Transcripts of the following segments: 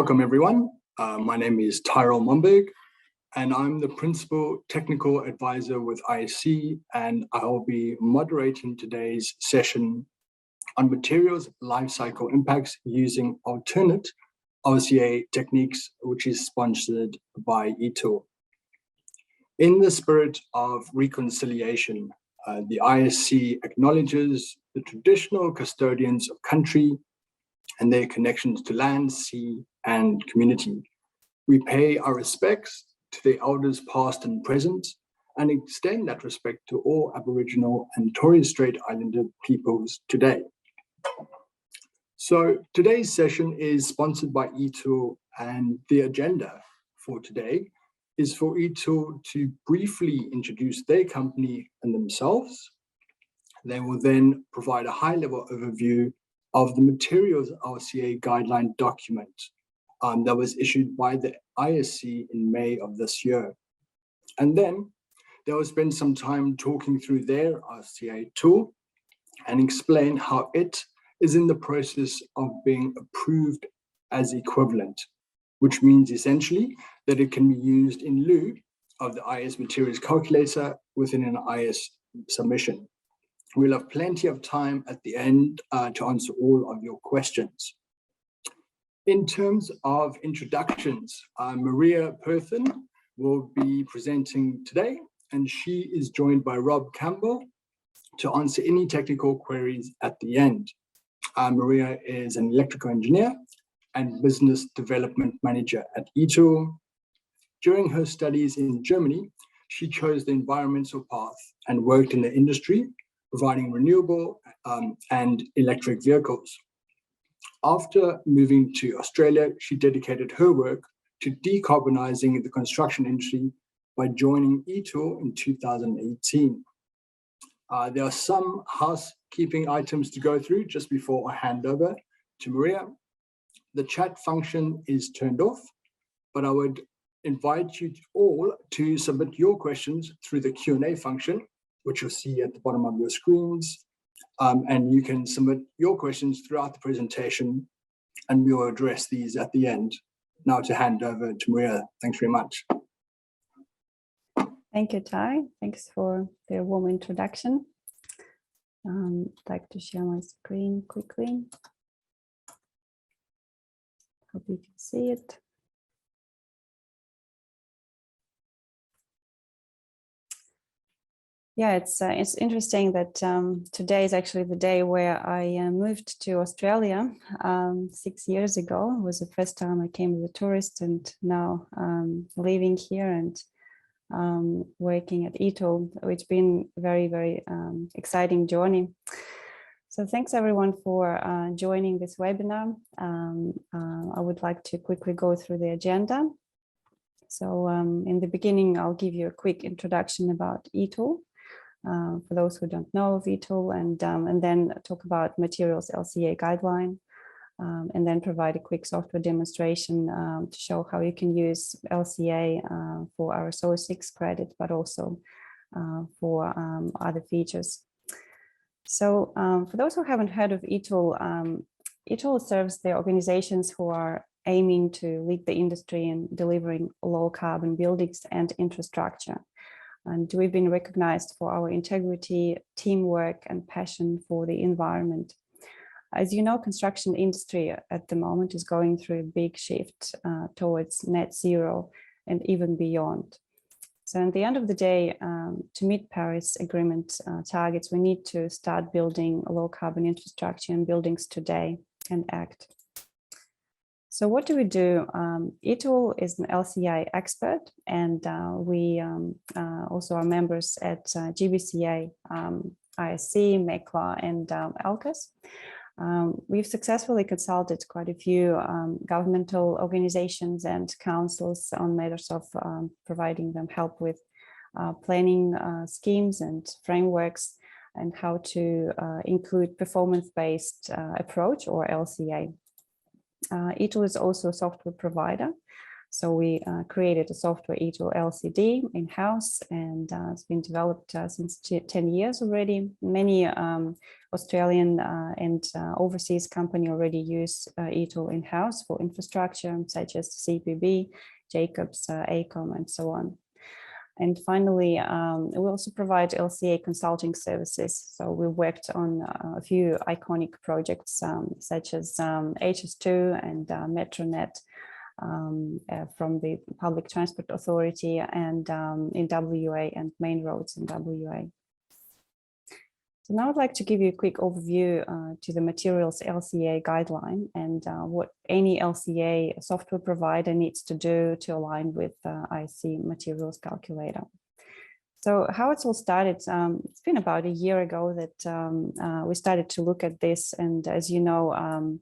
Welcome everyone. My name is Tyrell Momberg and I'm the Principal Technical Advisor with ISC, and I'll be moderating today's session on materials lifecycle impacts using alternate LCA techniques, which is sponsored by eTool. In the spirit of reconciliation, the ISC acknowledges the traditional custodians of country and their connections to land, sea, and community. We pay our respects to the elders past and present, and extend that respect to all Aboriginal and Torres Strait Islander peoples today. So today's session is sponsored by eTool, and the agenda for today is for eTool to briefly introduce their company and themselves. They will then provide a high-level overview of the Materials LCA Guideline document that was issued by the ISC in May of this year. And then they will spend some time talking through their LCA tool and explain how it is in the process of being approved as equivalent, which means essentially that it can be used in lieu of the IS materials calculator within an IS submission. We'll have plenty of time at the end to answer all of your questions. In terms of introductions, Maryia Perthen will be presenting today, and she is joined by Rob Campbell to answer any technical queries at the end. Maryia is an electrical engineer and business development manager at eTool. During her studies in Germany, she chose the environmental path and worked in the industry, providing renewable and electric vehicles. After moving to Australia, she dedicated her work to decarbonizing the construction industry by joining eTool in 2018. There are some housekeeping items to go through just before I hand over to Maryia. The chat function is turned off, but I would invite you all to submit your questions through the Q&A function, which you'll see at the bottom of your screens. And you can submit your questions throughout the presentation, and we will address these at the end. Now to hand over to Maryia. Thanks very much. Thank you, Ty. Thanks for the warm introduction. I'd like to share my screen quickly. Hope you can see it. Yeah, it's interesting that today is actually the day where I moved to Australia 6 years ago. It was the first time I came as a tourist, and now living here and working at eTool. It's been a very, very exciting journey. So thanks everyone for joining this webinar. I would like to quickly go through the agenda. So in the beginning, I'll give you a quick introduction about eTool. For those who don't know of eTool, and then talk about Materials LCA Guideline, and then provide a quick software demonstration to show how you can use LCA for RSO-6 credit, but also for other features. So for those who haven't heard of eTool, eTool serves the organizations who are aiming to lead the industry in delivering low carbon buildings and infrastructure. And we've been recognized for our integrity, teamwork, and passion for the environment. As you know, construction industry at the moment is going through a big shift towards net zero and even beyond. So at the end of the day, to meet Paris Agreement targets, we need to start building a low carbon infrastructure and buildings today and act. So what do we do? eTool is an LCA expert, and we also are members at GBCA, ISC, MECLA, and ALCAS. We've successfully consulted quite a few governmental organizations and councils on matters of providing them help with planning schemes and frameworks, and how to include performance-based approach, or LCA. eTool is also a software provider, So we created a software eToolLCD in-house, and it's been developed since 10 years already. Many Australian and overseas company already use eTool in-house for infrastructure such as CPB, Jacobs, ACOM, and so on. And finally, we also provide LCA consulting services. So we worked on a few iconic projects such as HS2 and Metronet from the Public Transport Authority, and in WA, and main roads in WA. So now I'd like to give you a quick overview to the Materials LCA Guideline and what any LCA software provider needs to do to align with ISC Materials Calculator. So how it's all started, it's been about a year ago that we started to look at this, and as you know,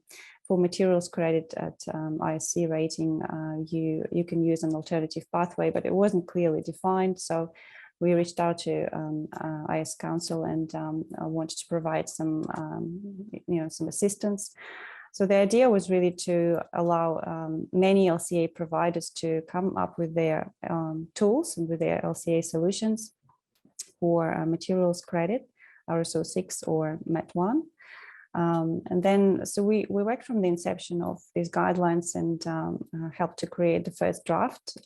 for materials credit at ISC rating, you can use an alternative pathway, but it wasn't clearly defined. So we reached out to IS Council and wanted to provide some, some assistance. So the idea was really to allow many LCA providers to come up with their tools and with their LCA solutions for materials credit, RSO-6 or MET1. And then, so we worked from the inception of these guidelines and helped to create the first draft.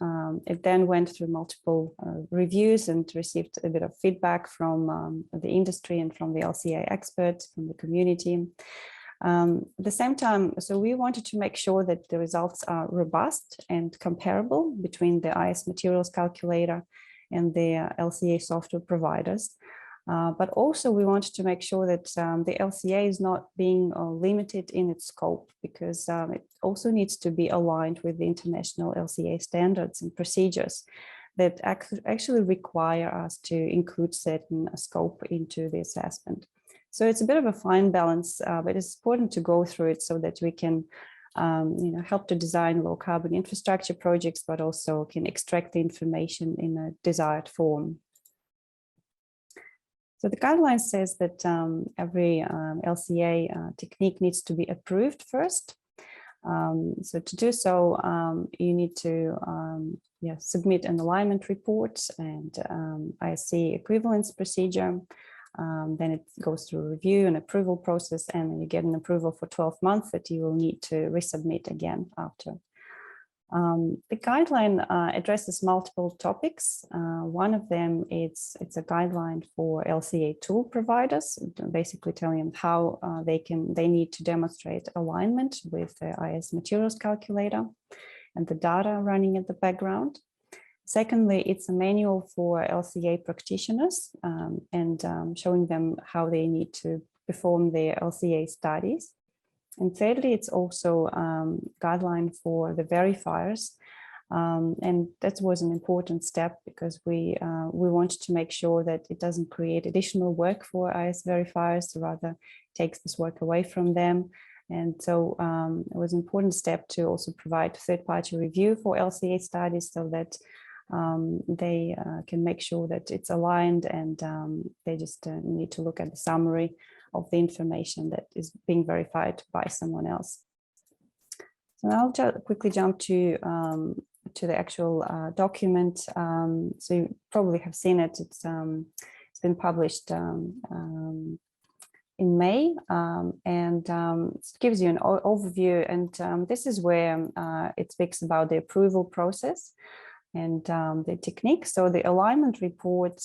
It then went through multiple reviews and received a bit of feedback from the industry and from the LCA experts, from the community. At the same time, so we wanted to make sure that the results are robust and comparable between the IS Materials Calculator and the LCA software providers. But also we wanted to make sure that the LCA is not being limited in its scope, because it also needs to be aligned with the international LCA standards and procedures that actually require us to include certain scope into the assessment. So it's a bit of a fine balance, but it's important to go through it so that we can help to design low carbon infrastructure projects, but also can extract the information in a desired form. So the guideline says that every LCA technique needs to be approved first. So to do so, you need to submit an alignment report and ISC equivalence procedure. Then it goes through a review and approval process, and you get an approval for 12 months that you will need to resubmit again after. The guideline addresses multiple topics. One of them it's a guideline for LCA tool providers, basically telling them how they need to demonstrate alignment with the IS Materials Calculator and the data running in the background. Secondly, it's a manual for LCA practitioners and showing them how they need to perform their LCA studies. And thirdly, it's also a guideline for the verifiers. And that was an important step because we wanted to make sure that it doesn't create additional work for IS verifiers, rather takes this work away from them. And so it was an important step to also provide third-party review for LCA studies so that they can make sure that it's aligned, and they just need to look at the summary of the information that is being verified by someone else. So I'll quickly jump to the actual document. So you probably have seen it. It's been published in May, and it gives you an overview. And this is where it speaks about the approval process and the technique. So the alignment report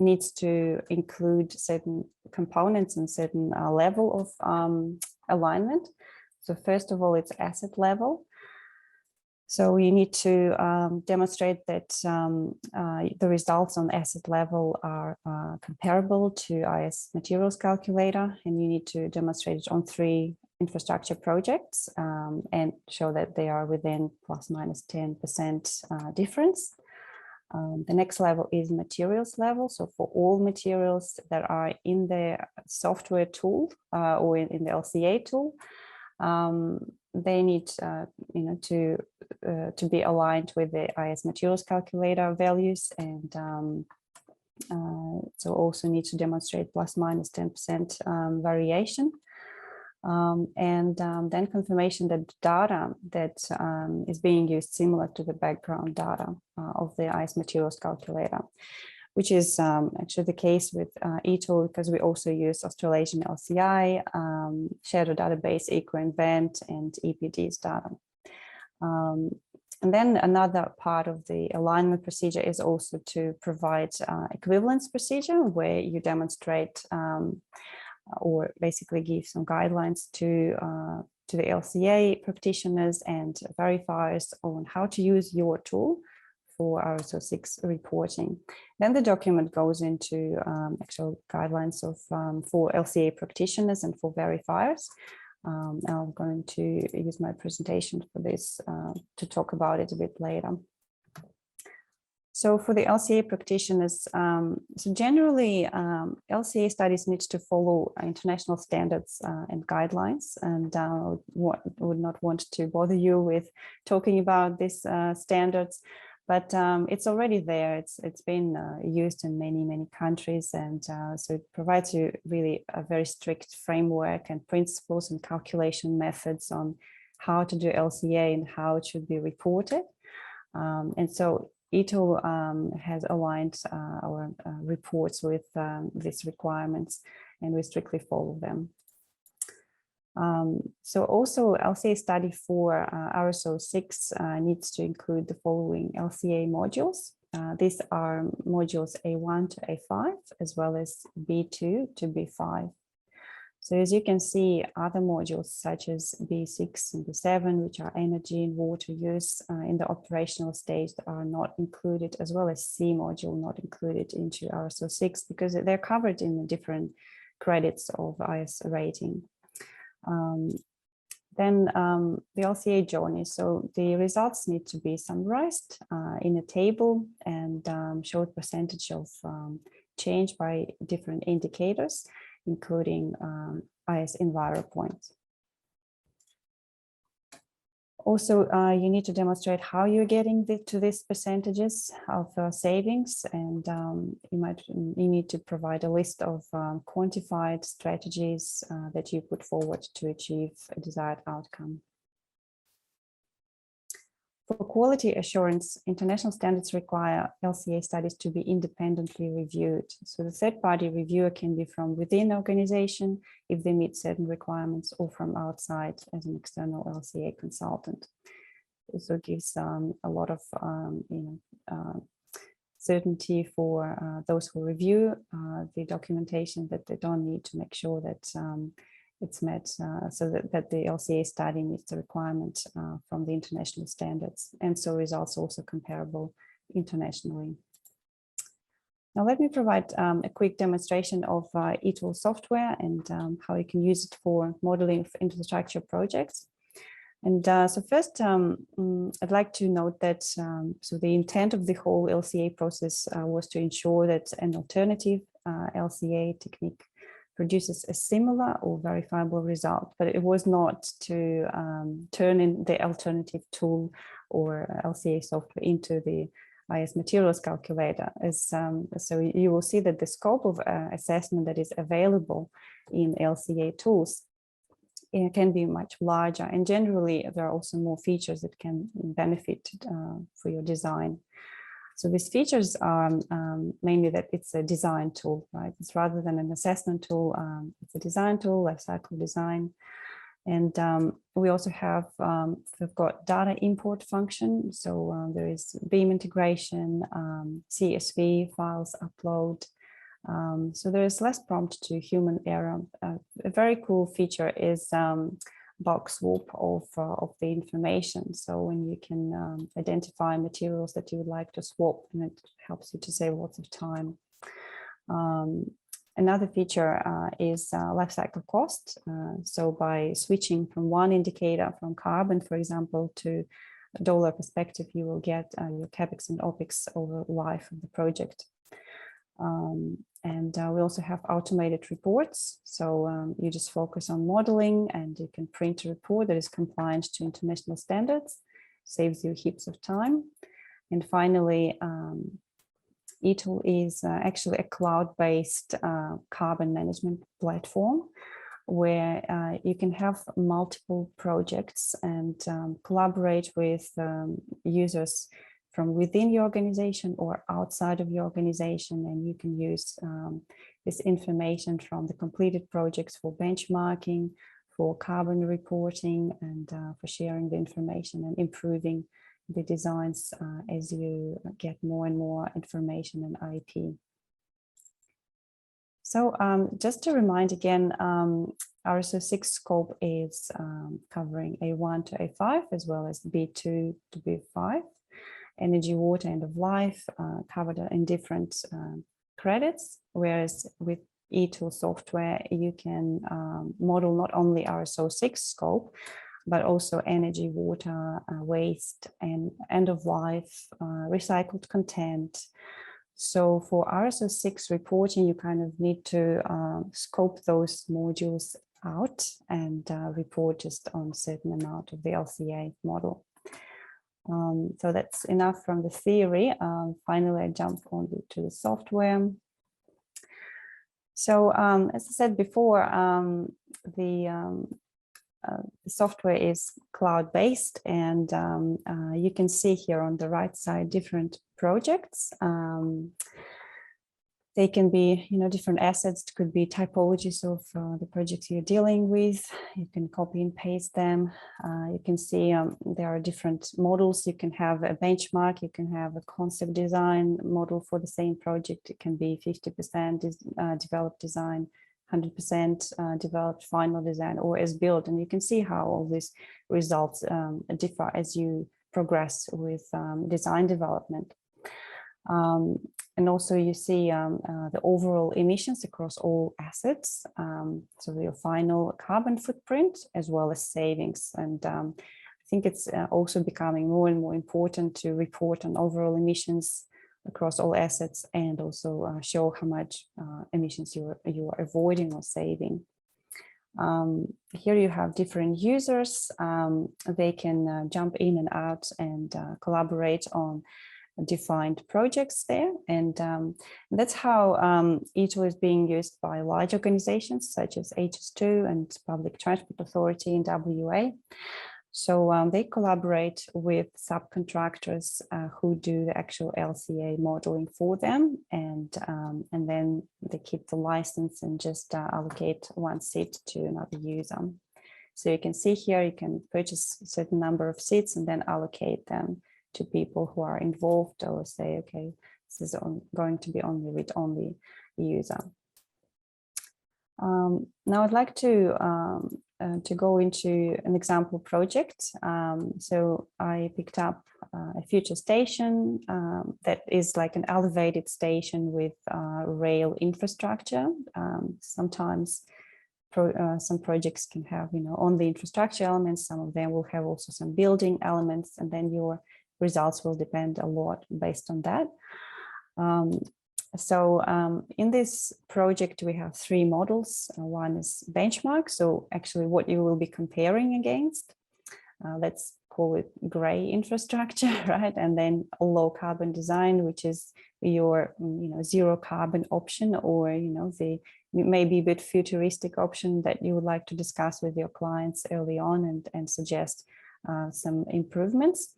needs to include certain components and certain level of alignment. So first of all, it's asset level. So you need to demonstrate that the results on asset level are comparable to IS Materials Calculator, and you need to demonstrate it on 3 infrastructure projects and show that they are within plus minus 10% difference. The next level is materials level. So for all materials that are in the software tool or in the LCA tool, they need to be aligned with the IS Materials Calculator values, and so also need to demonstrate plus minus 10% variation. Then confirmation that data that is being used similar to the background data of the IS Materials calculator, which is actually the case with eTool, because we also use Australasian LCI, shadow database, EcoInvent, and EPDs data. And then another part of the alignment procedure is also to provide equivalence procedure, where you demonstrate or basically give some guidelines to the LCA practitioners and verifiers on how to use your tool for RSO-6 reporting. Then the document goes into actual guidelines of for LCA practitioners and for verifiers. I'm going to use my presentation for this to talk about it a bit later. So for the LCA practitioners, so generally LCA studies need to follow international standards and guidelines, and would not want to bother you with talking about these standards, but it's already there. It's been used in many countries, and so it provides you really a very strict framework and principles and calculation methods on how to do LCA and how it should be reported. And so eTool has aligned our reports with these requirements, and we strictly follow them. So also LCA study for RSO-6 needs to include the following LCA modules. These are modules A1 to A5, as well as B2 to B5. So as you can see, other modules such as B6 and B7, which are energy and water use in the operational stage, are not included, as well as C module not included into RSO-6 because they're covered in the different credits of IS rating. Then the LCA journey. So the results need to be summarized in a table and show the percentage of change by different indicators, including IS Enviro points. Also, you need to demonstrate how you're getting to these percentages of savings, and you need to provide a list of quantified strategies that you put forward to achieve a desired outcome. For quality assurance, international standards require LCA studies to be independently reviewed. So the third-party reviewer can be from within the organization if they meet certain requirements, or from outside as an external LCA consultant. So it gives a lot of certainty for those who review the documentation, that they don't need to make sure that it's met, so that the LCA study meets the requirement from the international standards, and so results also comparable internationally. Now let me provide a quick demonstration of eTool software and how you can use it for modeling of infrastructure projects. And so first, I'd like to note that so the intent of the whole LCA process was to ensure that an alternative LCA technique produces a similar or verifiable result, but it was not to turn in the alternative tool or LCA software into the IS Materials calculator. So you will see that the scope of assessment that is available in LCA tools, it can be much larger, and generally there are also more features that can benefit for your design. So these features are mainly that it's a design tool, right? It's rather than an assessment tool, it's a design tool, life cycle design. And we also have, we've got data import function. So there is beam integration, CSV files upload. So there is less prompt to human error. A very cool feature is bulk swap of the information. So when you can identify materials that you would like to swap, and it helps you to save lots of time. Another feature is lifecycle cost. So by switching from one indicator, from carbon, for example, to a dollar perspective, you will get your CapEx and OpEx over life of the project. And we also have automated reports. So you just focus on modeling, and you can print a report that is compliant to international standards, saves you heaps of time. And finally, eTool is actually a cloud-based carbon management platform. where you can have multiple projects and collaborate with users from within your organization or outside of your organization, and you can use this information from the completed projects for benchmarking, for carbon reporting, and for sharing the information and improving the designs as you get more and more information and IP. So just to remind again, RSO-6 scope is covering A1 to A5, as well as B2 to B5. Energy, water, end of life covered in different credits, whereas with eTool software, you can model not only RSO-6 scope, but also energy, water, waste, and end of life, recycled content. So for RSO-6 reporting, you kind of need to scope those modules out and report just on a certain amount of the LCA model. So that's enough from the theory. Finally, I jump on to the software. So as I said before, the software is cloud-based, and you can see here on the right side different projects. They can be, different assets. It could be typologies of the projects you're dealing with. You can copy and paste them. You can see there are different models. You can have a benchmark. You can have a concept design model for the same project. It can be 50% developed design, 100% developed final design, or as built. And you can see how all these results differ as you progress with design development. And also you see the overall emissions across all assets, so your final carbon footprint as well as savings. And I think it's also becoming more and more important to report on overall emissions across all assets, and also show how much emissions you are avoiding or saving. Here you have different users. They can jump in and out and collaborate on defined projects there, and that's how eTool is being used by large organizations such as HS2 and Public Transport Authority in WA. So they collaborate with subcontractors who do the actual LCA modeling for them, and then they keep the license and just allocate one seat to another user. So you can see here, you can purchase a certain number of seats and then allocate them to people who are involved, or say, okay, this is going to be only read-only user. Now I'd like to go into an example project. So I picked up a future station that is like an elevated station with rail infrastructure. Sometimes some projects can have, only infrastructure elements. Some of them will have also some building elements, and then your results will depend a lot based on that. So in this project, we have three models. One is benchmark, so actually what you will be comparing against. Let's call it gray infrastructure, right? And then a low carbon design, which is your zero carbon option, or the maybe a bit futuristic option that you would like to discuss with your clients early on and suggest some improvements.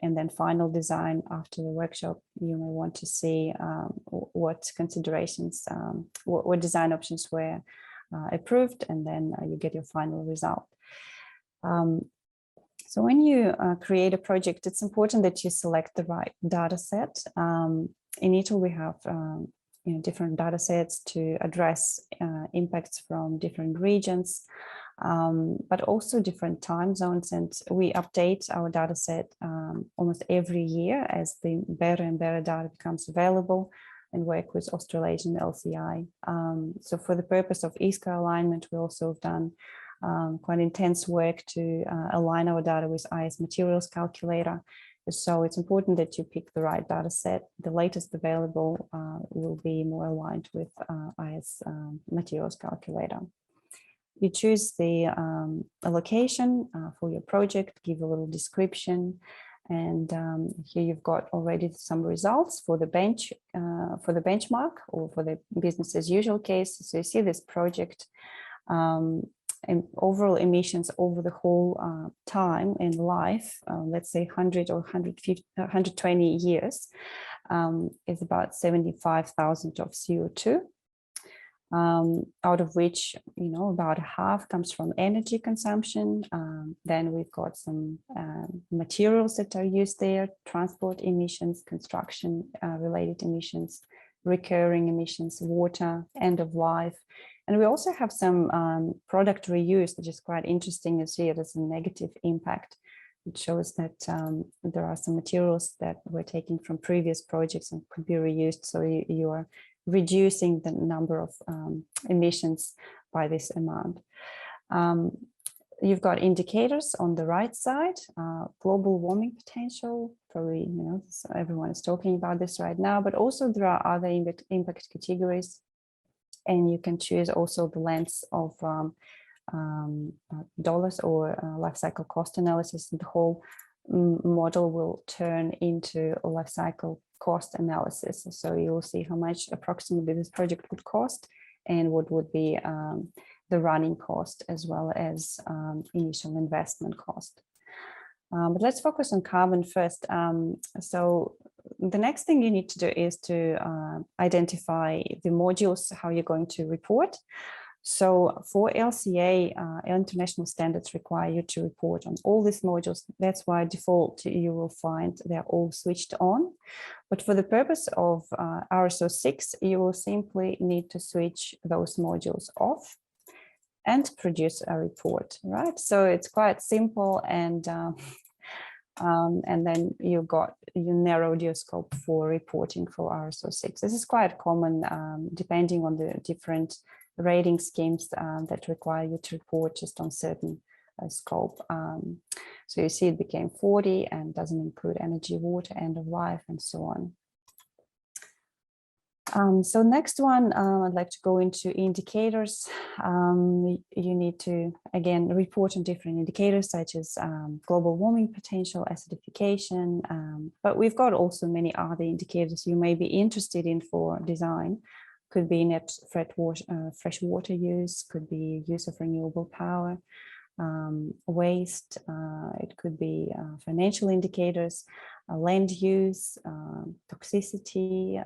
And then final design after the workshop, you may want to see what considerations, what design options were approved, and then you get your final result. So when you create a project, it's important that you select the right data set. In eTool, we have different data sets to address impacts from different regions, but also different time zones. And we update our data set almost every year as the better and better data becomes available, and work with Australasian LCI. So for the purpose of ISCA alignment, we also have done quite intense work to align our data with IS Materials calculator. So it's important that you pick the right data set. The latest available will be more aligned with IS Materials calculator. You choose the allocation for your project, give a little description, and here you've got already some results for the benchmark or for the business as usual case. So you see this project And overall emissions over the whole time in life, let's say 100 or 120 years, is about 75,000 of CO2, out of which, about half comes from energy consumption. Then we've got some materials that are used there, transport emissions, construction related emissions, recurring emissions, water, end of life. And we also have some product reuse, which is quite interesting. You see it as a negative impact. It shows that there are some materials that were taken from previous projects and could be reused. So you are reducing the number of emissions by this amount. You've got indicators on the right side, global warming potential, probably, everyone is talking about this right now, but also there are other impact categories. And you can choose also the lengths of dollars or life cycle cost analysis. The whole model will turn into a life cycle cost analysis. So you will see how much approximately this project would cost and what would be the running cost as well as initial investment cost. But let's focus on carbon first. So the next thing you need to do is to identify the modules, how you're going to report. So for LCA, international standards require you to report on all these modules. That's why default you will find they're all switched on. But for the purpose of RSO-6, you will simply need to switch those modules off and produce a report, right? So it's quite simple, and then you narrowed your scope for reporting for RSO-6. This is quite common, depending on the different rating schemes that require you to report just on certain scope. So you see it became 40 and doesn't include energy, water, end of life, and so on. So next one, I'd like to go into indicators. You need to, again, report on different indicators such as global warming potential, acidification, but we've got also many other indicators you may be interested in for design. Could be net fresh water use, could be use of renewable power, waste, it could be financial indicators, land use, toxicity.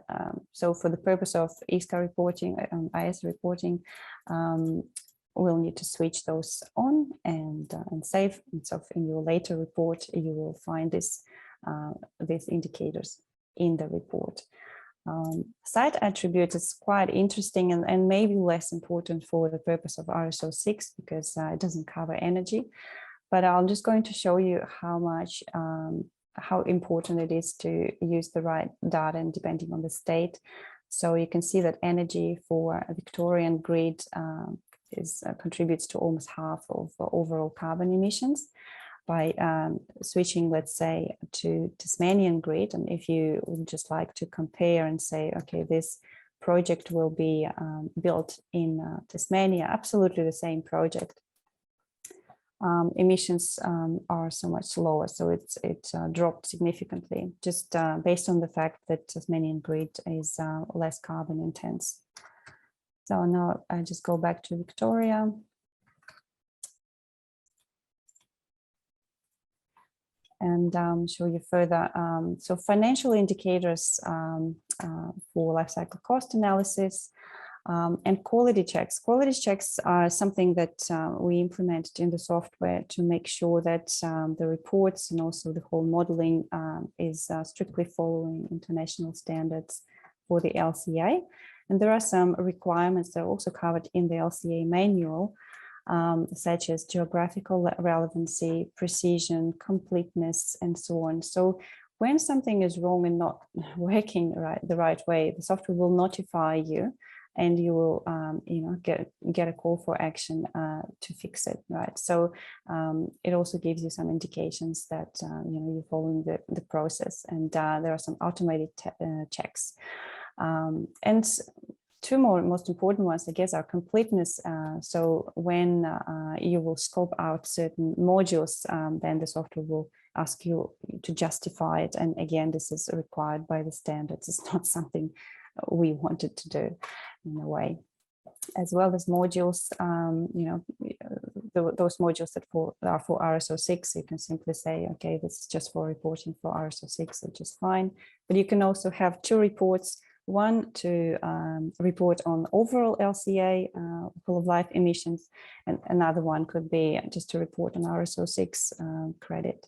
So for the purpose of ISCA reporting, IS reporting, we'll need to switch those on and save. And so in your later report, you will find these indicators in the report. Site attributes is quite interesting and maybe less important for the purpose of RSO-6 because it doesn't cover energy. But I'm just going to show you how important it is to use the right data and depending on the state. So you can see that energy for a Victorian grid contributes to almost half of overall carbon emissions. By switching, let's say, to Tasmanian grid, and if you would just like to compare and say, okay, this project will be built in Tasmania, absolutely the same project, emissions are so much lower, so it dropped significantly just based on the fact that Tasmanian grid is less carbon intense. So now I just go back to Victoria. And show you further. So financial indicators for life cycle cost analysis and quality checks. Quality checks are something that we implemented in the software to make sure that the reports and also the whole modeling is strictly following international standards for the LCA. And there are some requirements that are also covered in the LCA manual, such as geographical relevancy, precision, completeness, and so on. So when something is wrong and not working the right way, the software will notify you, and you will, get a call for action to fix it, right? So it also gives you some indications that you're following the process, and there are some automated checks. And two most important ones, I guess, are completeness. So when you will scope out certain modules, then the software will ask you to justify it. And again, this is required by the standards. It's not something we wanted to do in a way. as well as modules, those modules that are for RSO-6. You can simply say, okay, this is just for reporting for RSO-6, which is fine. But you can also have two reports, one to report on overall LCA full of life emissions, and another one could be just to report on RSO-6 credit.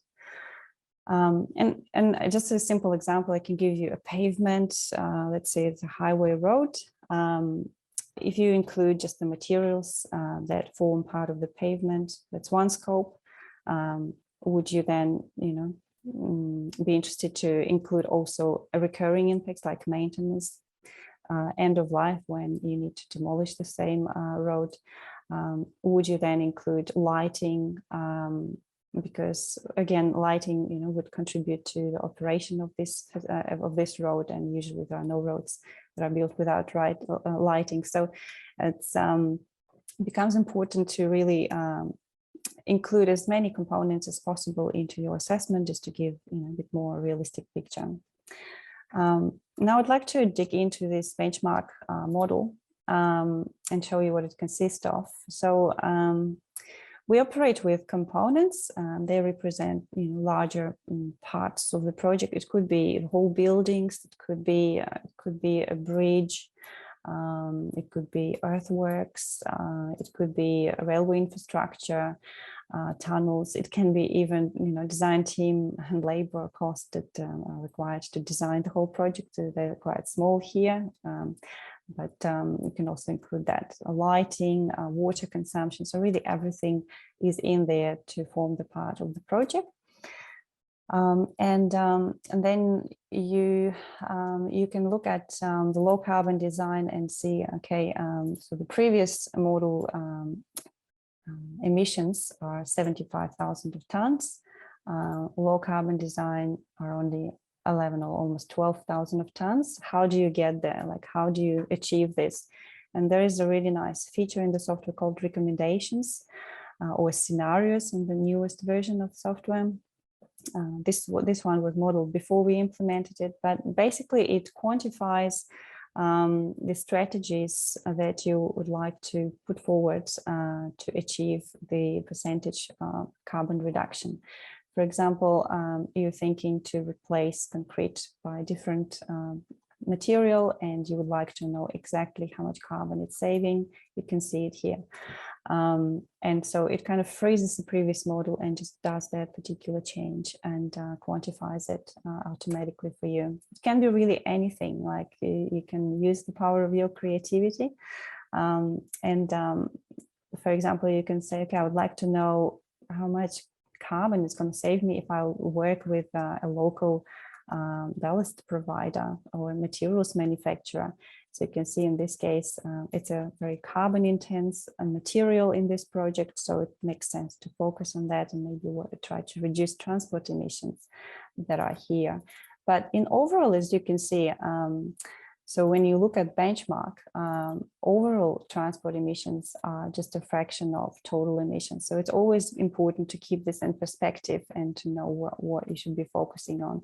And just a simple example, I can give you a pavement, let's say it's a highway road. If you include just the materials that form part of the pavement, that's one scope. Would you then, be interested to include also a recurring impacts like maintenance, end of life when you need to demolish the same road? Would you then include lighting? Because again, lighting, would contribute to the operation of this road, and usually there are no roads that are built without lighting. So it's becomes important to really include as many components as possible into your assessment, just to give a bit more realistic picture. Now I'd like to dig into this benchmark model and show you what it consists of. So we operate with components. They represent larger parts of the project. It could be whole buildings. It could be a bridge. It could be earthworks. It could be a railway infrastructure, tunnels. It can be even design team and labor costs that are required to design the whole project. So they're quite small here. But you can also include that lighting, water consumption. So really everything is in there to form the part of the project. And then you can look at the low carbon design and see, okay, so the previous model emissions are 75,000 of tons. Low carbon design are only 11 or almost 12,000 of tons. How do you get there? Like, how do you achieve this? And there is a really nice feature in the software called recommendations or scenarios in the newest version of software. This one was modeled before we implemented it, but basically it quantifies the strategies that you would like to put forward to achieve the percentage carbon reduction. For example, you're thinking to replace concrete by different material, and you would like to know exactly how much carbon it's saving. You can see it here. And so it kind of freezes the previous model and just does that particular change and quantifies it automatically for you. It can be really anything, like you can use the power of your creativity. For example, you can say, okay, I would like to know how much carbon it's going to save me if I work with a local ballast provider or a materials manufacturer. So you can see in this case, it's a very carbon intense material in this project. So it makes sense to focus on that and maybe try to reduce transport emissions that are here. But in overall, as you can see, so when you look at benchmark, overall transport emissions are just a fraction of total emissions. So it's always important to keep this in perspective and to know what you should be focusing on,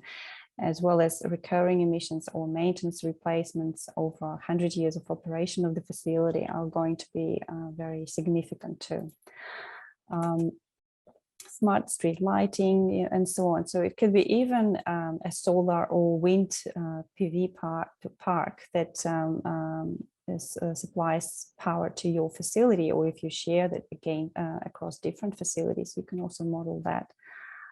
as well as recurring emissions or maintenance replacements over 100 years of operation of the facility are going to be very significant too. Smart street lighting and so on. So it could be even a solar or wind PV park that supplies power to your facility, or if you share that again across different facilities, you can also model that.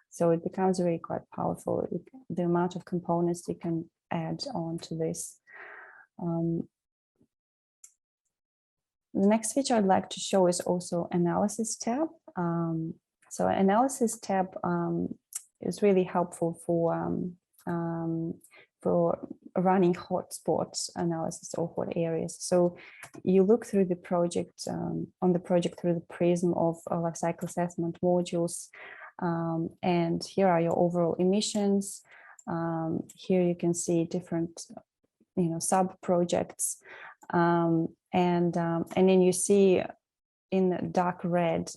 So it becomes really quite powerful, the amount of components you can add on to this. The next feature I'd like to show is also analysis tab. So analysis tab is really helpful for running hotspots analysis or hot areas. So you look through the project, on the project through the prism of life cycle assessment modules. And here are your overall emissions. Here you can see different, sub projects, and then you see in dark red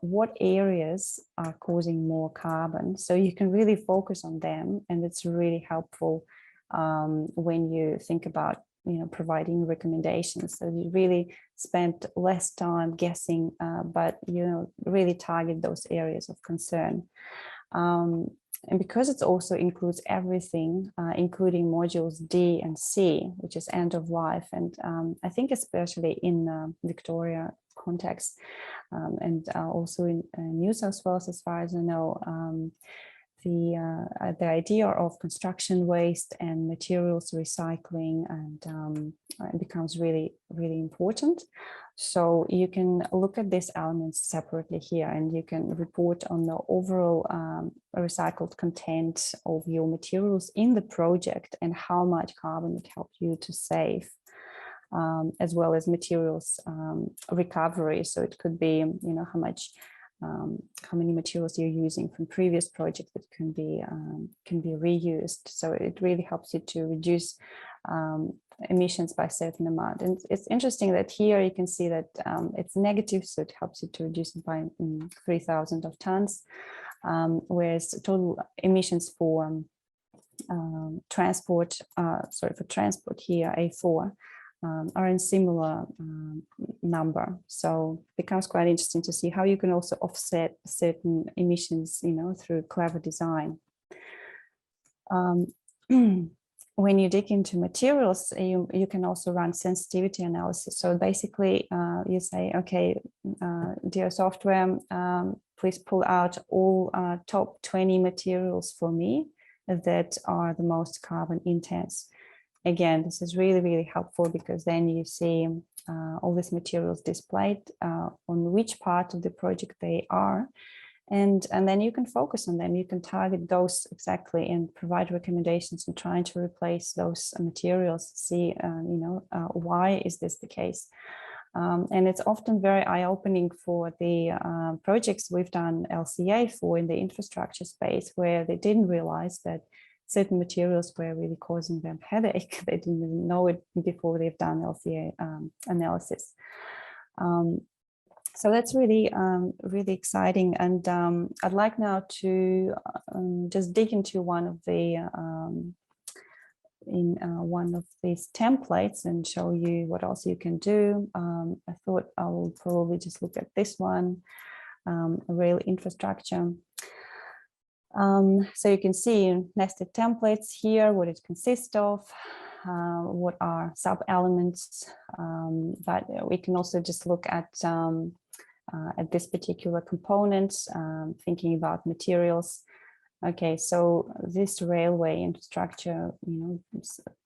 what areas are causing more carbon. So you can really focus on them, and it's really helpful when you think about providing recommendations. So you really spend less time guessing, but really target those areas of concern. And because it also includes everything, including modules D and C, which is end of life, and I think especially in Victoria context, and also in New South Wales, as far as I know, the idea of construction waste and materials recycling and becomes really, really important. So you can look at these elements separately here, and you can report on the overall recycled content of your materials in the project and how much carbon it helped you to save, as well as materials recovery. So it could be, how many materials you're using from previous projects that can be reused. So it really helps you to reduce emissions by a certain amount. And it's interesting that here you can see that it's negative, so it helps you to reduce it by 3,000 of tons, whereas total emissions for transport here, A4, are in similar number. So it becomes quite interesting to see how you can also offset certain emissions, through clever design. When you dig into materials, you can also run sensitivity analysis. So basically, you say, okay, dear software, please pull out all top 20 materials for me that are the most carbon intense. Again, this is really, really helpful because then you see all these materials displayed on which part of the project they are. And then you can focus on them. You can target those exactly and provide recommendations in trying to replace those materials, see, why is this the case? And it's often very eye-opening for the projects we've done LCA for in the infrastructure space, where they didn't realize that certain materials were really causing them headache. They didn't even know it before they've done LCA analysis. So that's really, really exciting. And I'd like now to just dig into one of the one of these templates and show you what else you can do. I thought I will probably just look at this one, rail infrastructure. So you can see nested templates here, what it consists of, what are sub-elements, but we can also just look at this particular component, thinking about materials. Okay, so this railway infrastructure,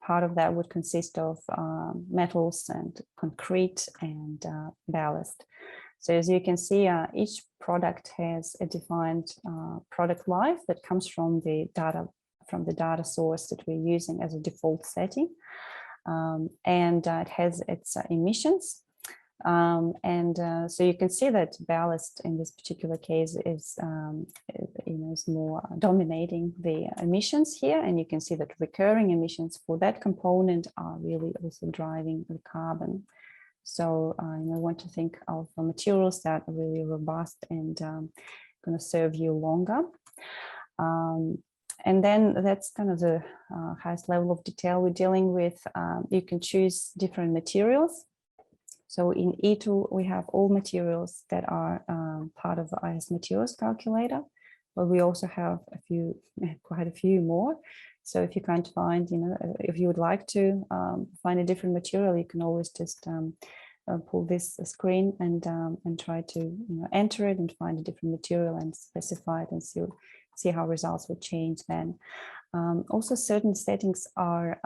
part of that would consist of metals and concrete and ballast. So as you can see, each product has a defined product life that comes from the data source that we're using as a default setting, and it has its emissions. So you can see that ballast in this particular case is, is more dominating the emissions here, and you can see that recurring emissions for that component are really also driving the carbon. So I want to think of materials that are really robust and going to serve you longer. And then that's kind of the highest level of detail we're dealing with. You can choose different materials. So in eTool, we have all materials that are part of the IS materials calculator, but we also have quite a few more. So if you can't find, if you would like to find a different material, you can always just pull this screen and try to enter it and find a different material and specify it and see how results will change then. Also, certain settings are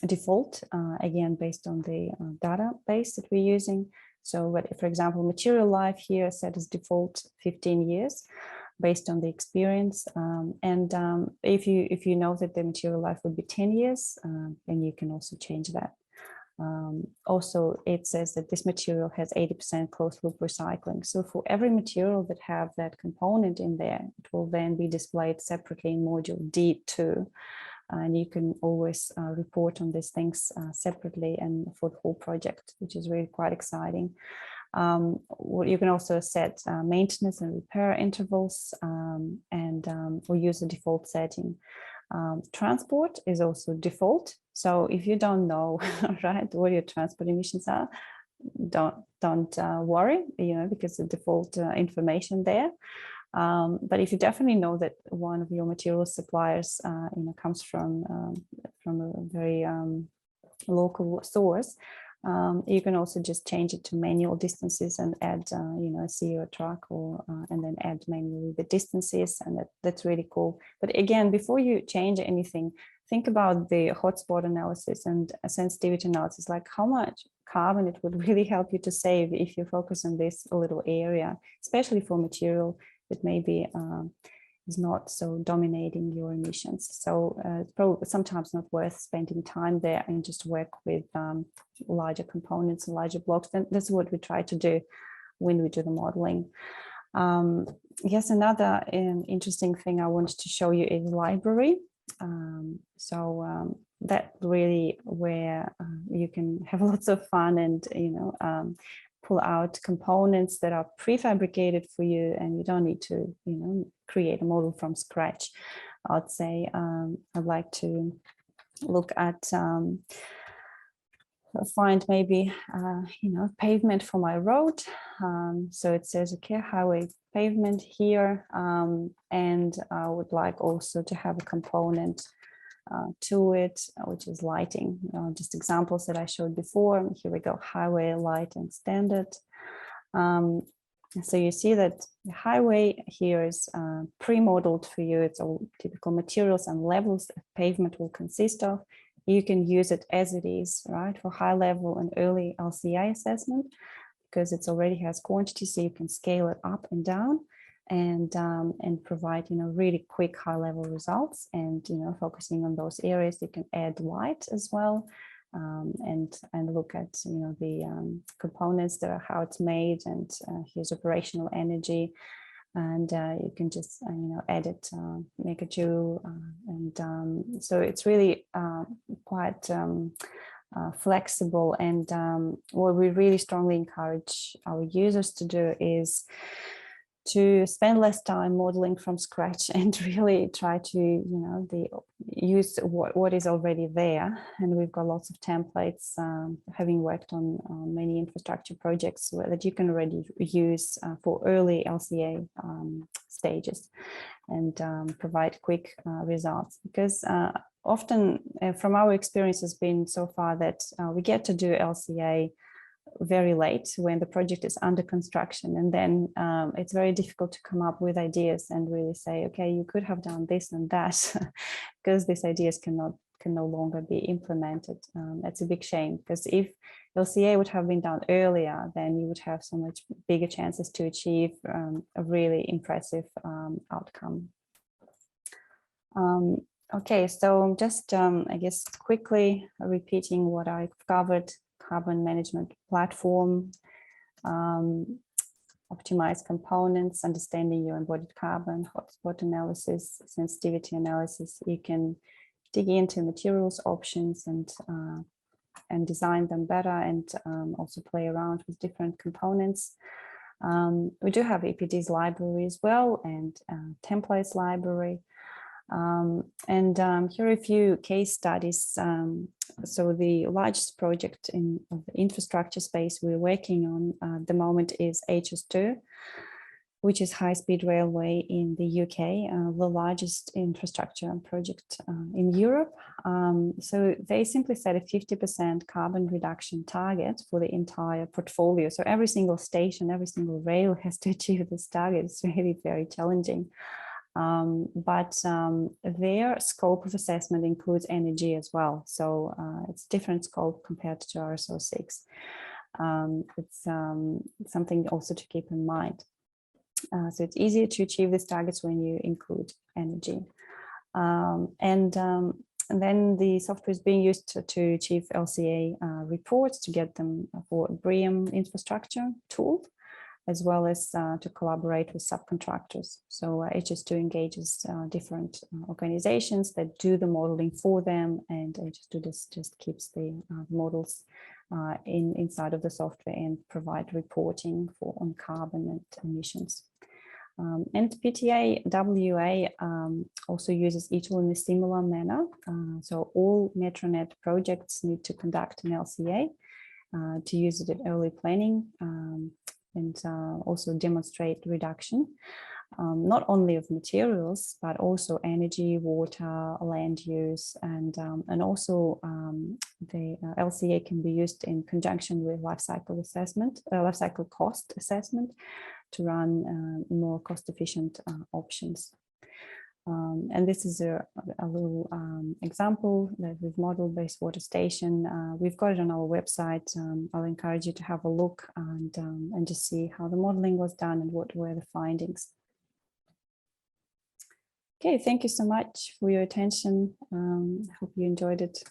default, again, based on the database that we're using. So for example, material life here set as default 15 years. Based on the experience, and if you know that the material life would be 10 years, then you can also change that. Also, it says that this material has 80% closed loop recycling. So for every material that have that component in there, it will then be displayed separately in module D2. And you can always report on these things separately and for the whole project, which is really quite exciting. You can also set maintenance and repair intervals or use a default setting. Transport is also default. So if you don't know, right, what your transport emissions are, don't worry, because the default information there. But if you definitely know that one of your materials suppliers, comes from a very local source, you can also just change it to manual distances and add, see your truck and then add manually the distances, and that's really cool. But again, before you change anything, think about the hotspot analysis and a sensitivity analysis, like how much carbon it would really help you to save if you focus on this little area, especially for material that maybe is not so dominating your emissions. So it's probably sometimes not worth spending time there and just work with larger components and larger blocks. And that's what we try to do when we do the modeling. Yes, another interesting thing I wanted to show you is library. That really where you can have lots of fun and pull out components that are prefabricated for you, and you don't need to create a model from scratch. I'd say I'd like to look at find maybe pavement for my road. So it says okay, highway pavement here, and I would like also to have a component to it, which is lighting. Just examples that I showed before. Here we go, highway lighting standard. So you see that the highway here is pre-modeled for you. It's all typical materials and levels that pavement will consist of. You can use it as it is, right, for high level and early LCA assessment, because it already has quantity, so you can scale it up and down and provide really quick high level results. And focusing on those areas, you can add light as well, and look at the components that are how it's made, and here's operational energy, and you can just add it, make a joule, and so it's really quite flexible. And what we really strongly encourage our users to do is to spend less time modeling from scratch and really try to use what is already there. And we've got lots of templates, having worked on many infrastructure projects, that you can already use for early LCA stages, and provide quick results. Because often from our experience has been so far that we get to do LCA very late when the project is under construction, and then it's very difficult to come up with ideas and really say, okay, you could have done this and that, because these ideas can no longer be implemented. That's a big shame, because if LCA would have been done earlier, then you would have so much bigger chances to achieve a really impressive outcome. Okay, so just I guess quickly repeating what I've covered: carbon management platform, optimized components, understanding your embodied carbon, hotspot analysis, sensitivity analysis. You can dig into materials options and design them better, and also play around with different components. We do have EPDs library as well, and templates library. Here are a few case studies. So the largest project in the infrastructure space we're working on at the moment is HS2, which is high-speed railway in the UK, the largest infrastructure project in Europe. So they simply set a 50% carbon reduction target for the entire portfolio. So every single station, every single rail has to achieve this target. It's really very challenging. But their scope of assessment includes energy as well. So it's different scope compared to RSO-6. It's something also to keep in mind. So it's easier to achieve these targets when you include energy. And then the software is being used to achieve LCA reports, to get them for BREEAM infrastructure tool, as well as to collaborate with subcontractors. So HS2 engages different organizations that do the modeling for them, and HS2 just keeps the models inside of the software and provide reporting on carbon and emissions. And PTA WA also uses eTool in a similar manner. So all Metronet projects need to conduct an LCA to use it in early planning and also demonstrate reduction, not only of materials, but also energy, water, land use, and also the LCA can be used in conjunction with life cycle assessment, life cycle cost assessment, to run more cost-efficient options. And this is a little example that we've modeled based water station. We've got it on our website. I'll encourage you to have a look and just see how the modeling was done and what were the findings. Okay, thank you so much for your attention. I hope you enjoyed it.